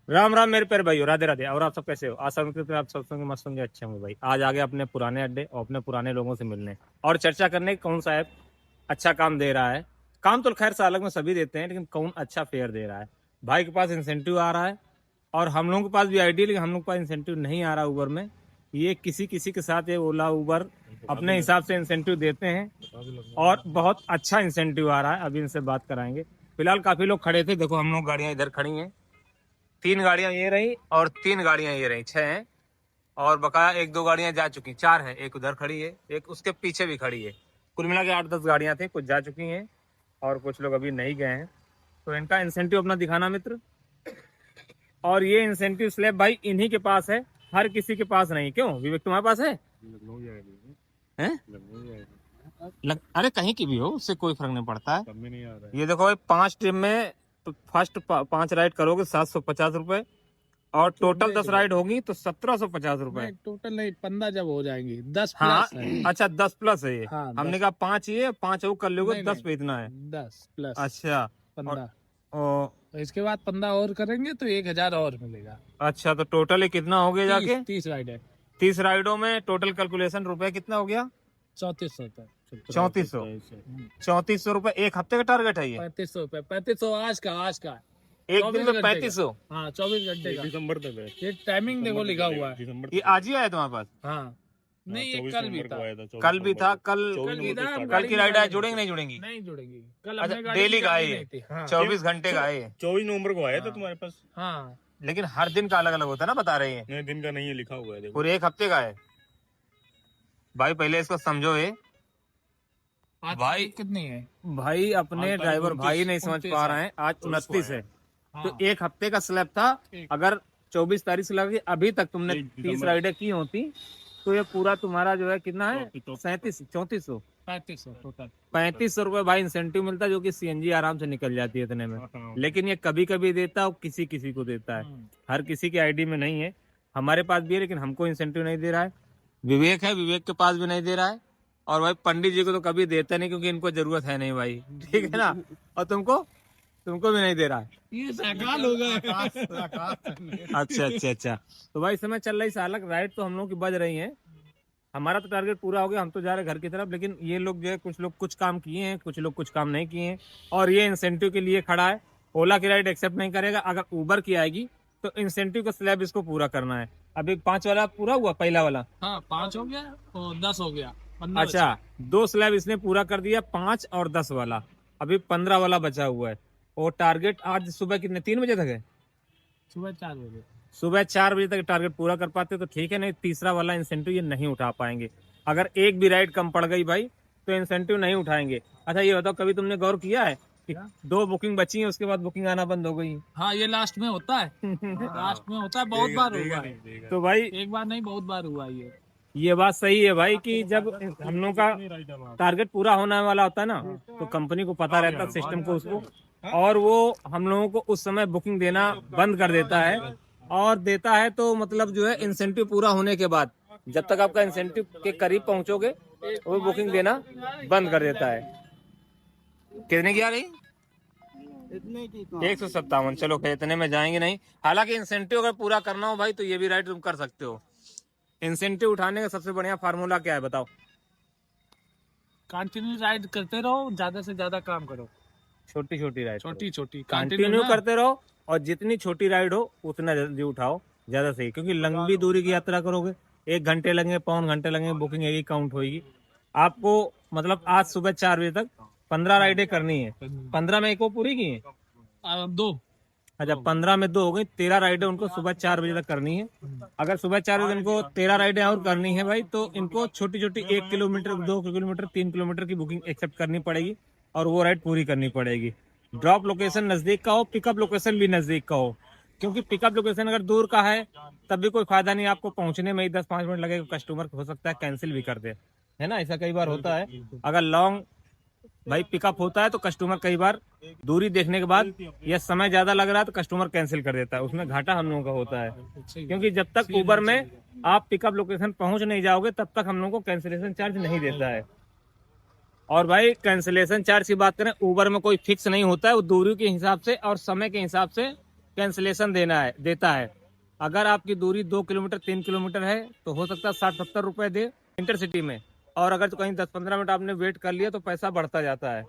राम राम मेरे प्यारे भाइयों, राधे राधे। और आप सब कैसे हो? आशा करते हैं आप सब संग मस्त होंगे, अच्छे होंगे। भाई आज आगे अपने पुराने अड्डे और अपने पुराने लोगों से मिलने और चर्चा करने की कौन सा ऐप अच्छा काम दे रहा है। काम तो खैर सालक में सभी देते हैं, लेकिन कौन अच्छा फेयर दे रहा है। भाई के पास इंसेंटिव आ रहा है और हम लोगों के पास भी आईडी, लेकिन हम लोग के पास इंसेंटिव नहीं आ रहा उबर में। ये किसी किसी के साथ ये ओला उबर अपने हिसाब से इंसेंटिव देते हैं और बहुत अच्छा इंसेंटिव आ रहा है। अभी इनसे बात कराएंगे। फिलहाल काफी लोग खड़े थे, देखो हम लोग गाड़ियां इधर खड़ी हैं। 3 गाड़ियां ये रही और 3 गाड़ियां ये रही, 6 हैं। और बकाया 1-2 गाड़ियां जा चुकी, 4 हैं। एक उधर खड़ी है, एक उसके पीछे भी खड़ी है। कुल मिला के 8-10 गाड़ियां थी, कुछ जा चुकी हैं और कुछ लोग अभी नहीं गए हैं। तो इनका इंसेंटिव अपना दिखाना मित्र। और ये इंसेंटिव स्लैब भाई इन्हीं के पास है, हर किसी के पास नहीं। क्यों विवेक, तुम्हारे पास है? अरे कहीं की भी हो, उससे कोई फर्क नहीं पड़ता है। नहीं आ रहा है। ये देखो भाई 5 ट्रिप में तो फर्स्ट 5 राइड करोगे 750 रुपए और टोटल 10 राइड होगी तो 1750 रुपए। टोटल नहीं, 15 जब हो जाएंगी 10 हाँ प्लस है। अच्छा 10 प्लस है ये। हाँ, हमने कहा 5 ये 5 वो कर लोगे, नहीं, 10 पे इतना है 10 प्लस। अच्छा 15 और तो इसके बाद 15 और करेंगे तो 1000 और मिलेगा। अच्छा तो टोटल ये कितना हो गया जाके? 30 राइड है। 30 राइडों में टोटल कैलकुलेशन रुपए कितना हो गया? 3400 रुपए। 3400 रुपए एक हफ्ते का टारगेट है ये? 3500 रुपए। 3500 आज का एक दिन में 3500? हाँ 24 घंटे का। दिसंबर तक है ये टाइमिंग देखो लिखा हुआ है। दिसंबर ये आज ही आया तुम्हारे पास? हाँ नहीं, ये 24 कल भी नवंबर था। को आया था, 24 कल भी था। कल कल की राइड है, जुड़ेंगे नहीं जुड़ेंगी? नहीं जुड़ेंगी। कल अच्छा हमने गाड़ी डेली का है निकाली ये? नहीं थी। हाँ 24 घंटे का है ये? 24 नवंबर को आया था तुम्हारे पास। हाँ लेकिन हर दिन का अलग अलग होता है ना, बता रही है? नहीं दिन का नहीं है, लिखा हुआ है देखो। पूरे एक हफ्ते का है भाई। पहले इसको समझो। ये आज भाई कितनी है? भाई अपने ड्राइवर भाई नहीं समझ पा रहे हैं। आज 29 है तो एक हफ्ते का स्लैब था। अगर 24 तारीख से लगी अभी तक तुमने 30 राइडें की होती तो ये पूरा तुम्हारा जो है कितना है? 3400 टोटल 3500 रुपए भाई इंसेंटिव मिलता है, जो कि सीएनजी आराम से निकल जाती है इतने में। लेकिन ये कभी कभी देता है और किसी किसी को देता है, हर किसी की आईडी में नहीं है। हमारे पास भी है लेकिन हमको इंसेंटिव नहीं दे रहा है। विवेक है, विवेक के पास भी नहीं दे रहा है। और भाई पंडित जी को तो कभी देता नहीं, क्योंकि इनको जरूरत है नहीं भाई, ठीक है ना। और तुमको भी नहीं दे रहा है। ये साकाल हो गए। अच्छा तो भाई समय चल रही सालक राइड तो हम लोग की बज रही है। हमारा तो टारगेट पूरा हो गया, हम तो जा रहे घर की तरफ। लेकिन ये लोग जो है, कुछ लोग कुछ काम किए हैं, कुछ लोग कुछ काम नहीं किए हैं। और ये इंसेंटिव के लिए खड़ा है। ओला की राइड एक्सेप्ट नहीं करेगा। अगर उबर की आएगी तो इंसेंटिव का स्लैब इसको पूरा करना है। अभी 5 वाला पूरा हुआ, पहला वाला। हाँ 5 हो गया और 10 हो गया। 15 अच्छा 2 स्लैब इसने पूरा कर दिया, 5 और 10 वाला। अभी 15 वाला बचा हुआ है। और टारगेट आज सुबह कितने 3 बजे तक है? सुबह 4 बजे। सुबह 4 बजे तक टारगेट पूरा कर पाते तो ठीक है, नहीं तीसरा वाला इंसेंटिव ये नहीं उठा पाएंगे। अगर एक भी राइड कम पड़ गई भाई तो इंसेंटिव नहीं उठाएंगे। अच्छा ये बताओ, कभी तुमने गौर किया है कि 2 बुकिंग बची है उसके बाद बुकिंग आना बंद हो गई? हाँ ये लास्ट में होता है। लास्ट में होता है, बहुत बार हुआ है। तो भाई एक बार नहीं, बहुत बार हुआ ये बात सही है भाई कि जब हम लोग का टारगेट पूरा होने वाला होता है ना, तो कंपनी को पता रहता है, सिस्टम को उसको, और वो हम लोगों को उस समय बुकिंग देना बंद कर देता है। और देता है तो मतलब जो है इंसेंटिव पूरा होने के बाद, जब तक आपका इंसेंटिव के करीब पहुंचोगे वो बुकिंग देना बंद कर देता है। कितने की आ रही? 157। चलो फिर इतने में जाएंगे नहीं। हालांकि इंसेंटिव अगर पूरा करना हो भाई तो ये भी राइड तुम कर सकते हो। इंसेंटिव उठाने का सबसे बढ़िया फार्मूला क्या है बताओ? कंटिन्यू राइड करते रहो, ज्यादा से ज्यादा काम करो। छोटी राइड, छोटी कंटिन्यू करते रहो और जितनी छोटी राइड हो उतना जल्दी उठाओ, ज्यादा सही। क्योंकि लंबी दूरी की यात्रा करोगे 1 घंटे लगेंगे, 1.25 घंटे लगेंगे, बुकिंग एक ही काउंट होगी आपको। मतलब आज सुबह 4 बजे तक 15 राइडें करनी है। 15 में एक वो पूरी की है? 2। अच्छा 15 में 2 हो गई, 13 राइडें उनको सुबह 4 बजे तक करनी है। अगर सुबह 4 बजे इनको 13 राइडें और करनी है भाई तो इनको छोटी 1 किलोमीटर, 2 किलोमीटर, 3 किलोमीटर की बुकिंग एक्सेप्ट करनी पड़ेगी और वो राइड पूरी करनी पड़ेगी। ड्रॉप लोकेशन नजदीक का हो, पिकअप लोकेशन भी नजदीक का हो। क्योंकि पिकअप लोकेशन अगर दूर का है तब भी कोई फायदा नहीं, आपको पहुंचने में ही 10-5 मिनट लगेगा। कस्टमर हो सकता है कैंसिल भी कर दे, है ना, ऐसा कई बार होता है। अगर लॉन्ग भाई पिकअप होता है तो कस्टमर कई बार दूरी देखने के बाद या समय ज्यादा लग रहा है तो कस्टमर कैंसिल कर देता है, उसमें घाटा हम लोगों का होता है। क्योंकि जब तक उबर में आप पिकअप लोकेशन पहुंच नहीं जाओगे तब तक हम लोगों को कैंसिलेशन चार्ज नहीं देता है। और भाई कैंसिलेशन चार्ज की बात करें, उबर में कोई फिक्स नहीं होता है, वो दूरी के हिसाब से और समय के हिसाब से कैंसिलेशन देता है। अगर आपकी दूरी 2 किलोमीटर 3 किलोमीटर है तो हो सकता है 60-70 रुपए दे इंटरसिटी में, और अगर तो कहीं 10-15 मिनट आपने वेट कर लिया तो पैसा बढ़ता जाता है।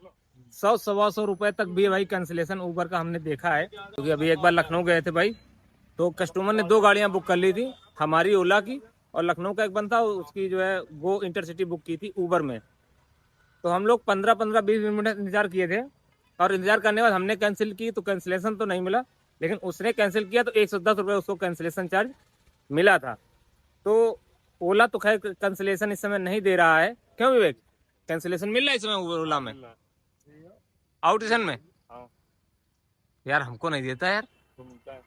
100-125 रुपए तक भी भाई कैंसिलेशन ऊबर का हमने देखा है। क्योंकि अभी एक बार लखनऊ गए थे भाई, तो कस्टमर ने 2 गाड़ियां बुक कर ली थी, हमारी ओला की और लखनऊ का एक बंदा उसकी जो है वो इंटरसिटी बुक की थी ऊबर में। तो हम लोग 15-20 मिनट इंतजार किए थे, और इंतजार करने के बाद हमने कैंसिल की तो कैंसिलेशन तो नहीं मिला, लेकिन उसने कैंसिल किया तो 110 रुपये उसको कैंसिलेशन चार्ज मिला था। तो ओला तो खैर कैंसिलेशन इस समय नहीं दे रहा है, क्यों विवेक? कैंसिलेशन मिल रहा है इस समय ओला में, आउट स्टेशन में? हाँ। यार हमको नहीं देता यार। तो मिलता है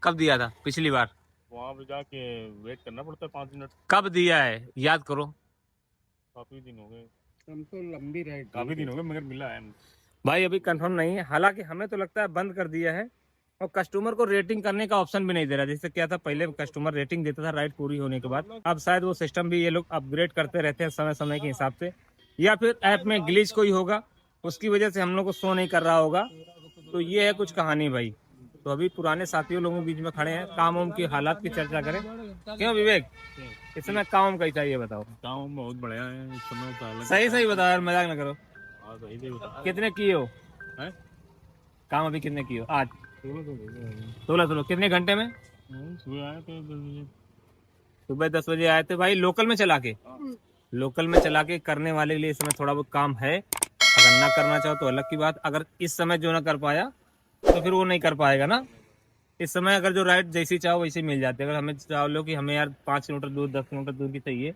कब दिया था पिछली बार? वहाँ पे जाके वेट करना पड़ता है 5 मिनट। कब दिया है याद करो। काफी दिन हो गए, हमको लंबी राइड काफी दिन हो गए, मगर मिला है। भाई अभी कंफर्म नहीं है, हालांकि हमें तो लगता है बंद कर दिया है, और कस्टमर को रेटिंग करने का ऑप्शन भी नहीं दे रहा। जैसे क्या था पहले कस्टमर रेटिंग देता था राइड पूरी होने के बाद, अब शायद वो सिस्टम भी ये लोग अपग्रेड करते रहते हैं समय समय के हिसाब से, या फिर ऐप में ग्लिच कोई होगा उसकी वजह से हम लोग को शो नहीं कर रहा होगा। तो ये है कुछ कहानी भाई। तो अभी पुराने साथियों लोगों के बीच में खड़े हैं, काम वाम की हालात की चर्चा करें। क्यों विवेक, इस समय काम कैसा है ये बताओ? काम बहुत बढ़िया है इस समय तो अलग। सही सही बताओ यार, मजाक ना करो। हाँ, सही से बता। कितने किए हो हैं? काम अभी? कितने किए हो आज? 16 16 कितने घंटे में? सुबह आए थे 10 बजे। सुबह 10 बजे आए थे भाई, लोकल में चला के? लोकल में चला के करने वाले के लिए इस समय थोड़ा बहुत काम है। अगर ना करना चाहो तो अलग की बात, अगर इस समय जो ना कर पाया तो फिर वो नहीं कर पाएगा ना। इस समय अगर जो राइड जैसी चाहो वैसे मिल जाती है। अगर हमें चाहो लो कि हमें यार 5 किलोमीटर दूर 10 किलोमीटर दूर की चाहिए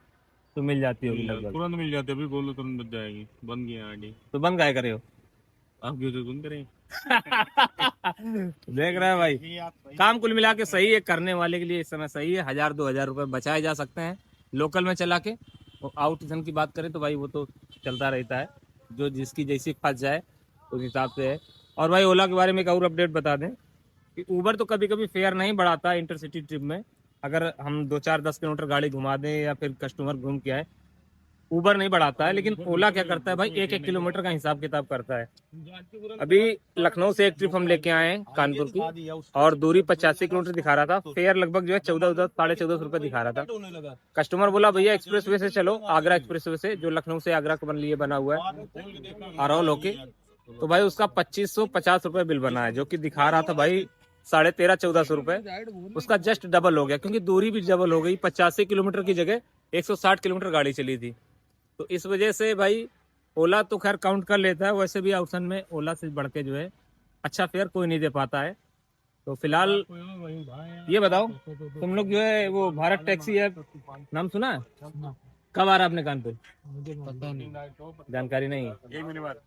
तो मिल जाती होगी लगभग। तुरंत मिल जाते, अभी बोलो तुरंत बच जाएगी। बन गया आईडी। तो बंद काय करे हो? आप क्यों तो बंद करें? देख रहे हैं भाई, काम कुल मिला के सही है, करने वाले के लिए इस समय सही है। 1000-2000 रुपए बचाए जा सकते हैं लोकल में चला के। और आउट स्टेशन की बात करें तो भाई वो तो चलता रहता है, जो जिसकी जैसी फंस जाए उस हिसाब से है। और भाई ओला के बारे में एक और अपडेट बता दें कि ऊबर तो कभी कभी फेयर नहीं बढ़ाता इंटरसिटी ट्रिप में। अगर हम 2-4-10 किलोमीटर गाड़ी घुमा दें या फिर कस्टमर घूम के आए, ऊबर नहीं बढ़ाता है। लेकिन ओला क्या करता है भाई, 1-1 किलोमीटर का हिसाब किताब करता है। अभी लखनऊ से एक ट्रिप हम लेके आए हैं कानपुर की, और दूरी 85 किलोमीटर दिखा रहा था, फेयर लगभग जो है 14-14 रुपए दिखा रहा था। कस्टमर बोला भैया एक्सप्रेस वे से चलो, आगरा एक्सप्रेस वे से, जो लखनऊ से आगरा को लिए बना हुआ है अरौल होके। तो भाई उसका 2550 रुपए बिल बना है, जो कि दिखा रहा था भाई 13,500-1400 रुपए। उसका जस्ट डबल हो गया, क्योंकि दूरी भी डबल हो गई। 85 किलोमीटर की जगह 160 किलोमीटर गाड़ी चली थी। तो इस वजह से भाई ओला तो खैर काउंट कर लेता है, वैसे भी ऑप्शन में ओला से बढ़ के जो है अच्छा फेयर कोई नहीं दे पाता है। तो फिलहाल ये बताओ, तुम लोग जो है वो भारत टैक्सी ऐप नाम सुना है? कब आ रहा है अपने कानपुर? पता नहीं। जानकारी नहीं है 1 महीने बाद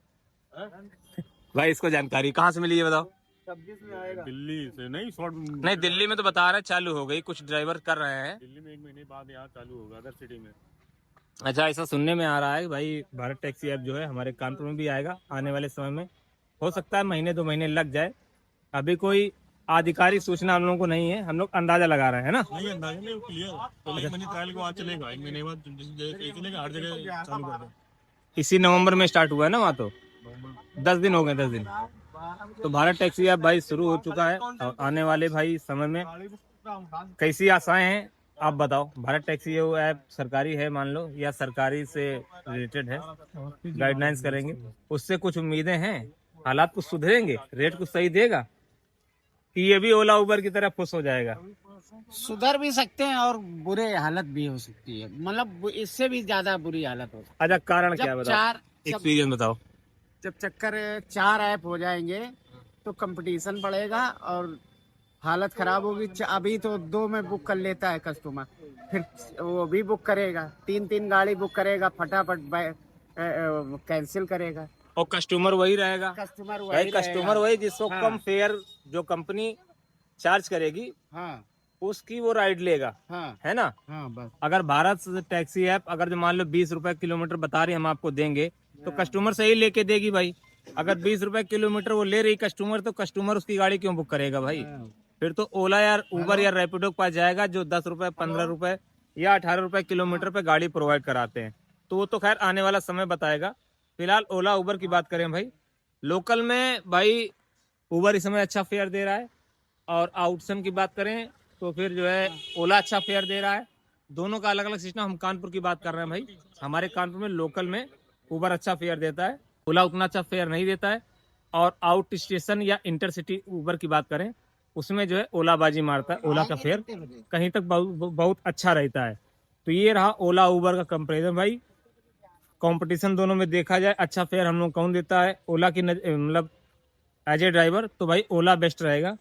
भाई। इसको जानकारी कहाँ से मिली ये बताओ? 26 में आएगा। दिल्ली से नहीं, शॉर्ट नहीं, दिल्ली में तो बता रहे चालू हो गई, कुछ ड्राइवर कर रहे हैं। दिल्ली में 1 महीने बाद यहाँ चालू होगा, अदर सिटी में। अच्छा, ऐसा सुनने में आ रहा है कि भाई भारत टैक्सी ऐप जो है हमारे कानपुर में भी आएगा आने वाले समय में। हो सकता है 1-2 महीने लग जाए। अभी कोई आधिकारिक सूचना हम लोगों को नहीं है, हम लोग अंदाजा लगा रहे हैं ना। नहीं अंदाजा नहीं, क्लियर। तो 1 महीने ट्रायल के बाद चलेगा, 1 महीने बाद चलेगा, हर जगह चालू कर दें। इसी नवंबर में स्टार्ट हुआ है ना वहाँ, तो 10 दिन हो गए, 10 दिन। तो भारत टैक्सी ऐप भाई शुरू हो चुका है, और आने वाले भाई समय में कैसी आशाएं हैं आप बताओ? भारत टैक्सी ऐप सरकारी है मान लो, या सरकारी से रिलेटेड है, गाइडलाइंस करेंगे, उससे कुछ उम्मीदें हैं? हालात कुछ सुधरेंगे? रेट कुछ सही देगा कि ये भी ओला उबर की तरह खुश हो जाएगा? सुधर भी सकते हैं और बुरे हालत भी हो सकती है, मतलब इससे भी ज्यादा बुरी हालत हो सकती अच्छा, कारण क्या है। है जब बताओ, चार एक्सपीरियंस बताओ। जब चक्कर 4 ऐप हो जाएंगे तो कंपटीशन बढ़ेगा और हालत खराब होगी। अभी तो 2 में बुक कर लेता है कस्टमर, फिर वो भी बुक करेगा, 3 गाड़ी बुक करेगा, फटाफट कैंसिल करेगा। और कस्टमर वही रहेगा कस्टमर भाई, वही कस्टमर वही जिसको हाँ। कम फेयर जो कंपनी चार्ज करेगी हाँ उसकी वो राइड लेगा, हाँ है ना? हाँ बस। अगर भारत टैक्सी ऐप अगर जो मान लो 20 रुपए किलोमीटर बता रही हम आपको देंगे, तो कस्टमर से ही लेके देगी भाई। अगर 20 रुपए किलोमीटर वो ले रही कस्टमर, तो कस्टमर उसकी गाड़ी क्यों बुक करेगा भाई? फिर तो ओला या उबर या रैपिडो के पास जाएगा, जो 10 रुपए 15 रुपए या 18 रुपए किलोमीटर पे गाड़ी प्रोवाइड कराते हैं। तो वो तो खैर आने वाला समय बताएगा। फिलहाल ओला उबर की बात करें भाई, लोकल में भाई उबर इस समय अच्छा फेयर दे रहा है, और आउटसन की बात करें तो फिर जो है ओला अच्छा फेयर दे रहा है। दोनों का अलग अलग सिस्टम। हम कानपुर की बात कर रहे हैं भाई, हमारे कानपुर में लोकल में उबर अच्छा फेयर देता है, ओला उतना अच्छा फेयर नहीं देता है। और आउट स्टेशन या इंटरसिटी उबर की बात करें उसमें जो है ओला बाजी मारता है, ओला का फेयर कहीं तक बहुत अच्छा रहता है। तो ये रहा ओला उबर का कंपेरिजन भाई। कंपटीशन दोनों में देखा जाए अच्छा फेयर हम लोग कौन देता है ओला की मतलब एज ए ड्राइवर तो भाई ओला बेस्ट रहेगा।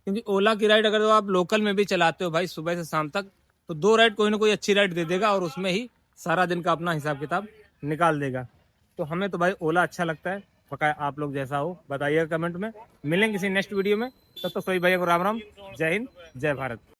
क्योंकि ओला की राइड अगर आप लोकल में भी चलाते हो भाई सुबह से शाम तक तो 2 राइड कोई ना कोई अच्छी राइड दे देगा और उसमें ही सारा दिन का अपना हिसाब किताब निकाल देगा। तो हमें तो भाई ओला अच्छा लगता है। पक्का आप लोग जैसा हो बताइएगा कमेंट में। मिलेंगे किसी नेक्स्ट वीडियो में, तब तो सभी भाई को राम राम, जय हिंद, जय भारत।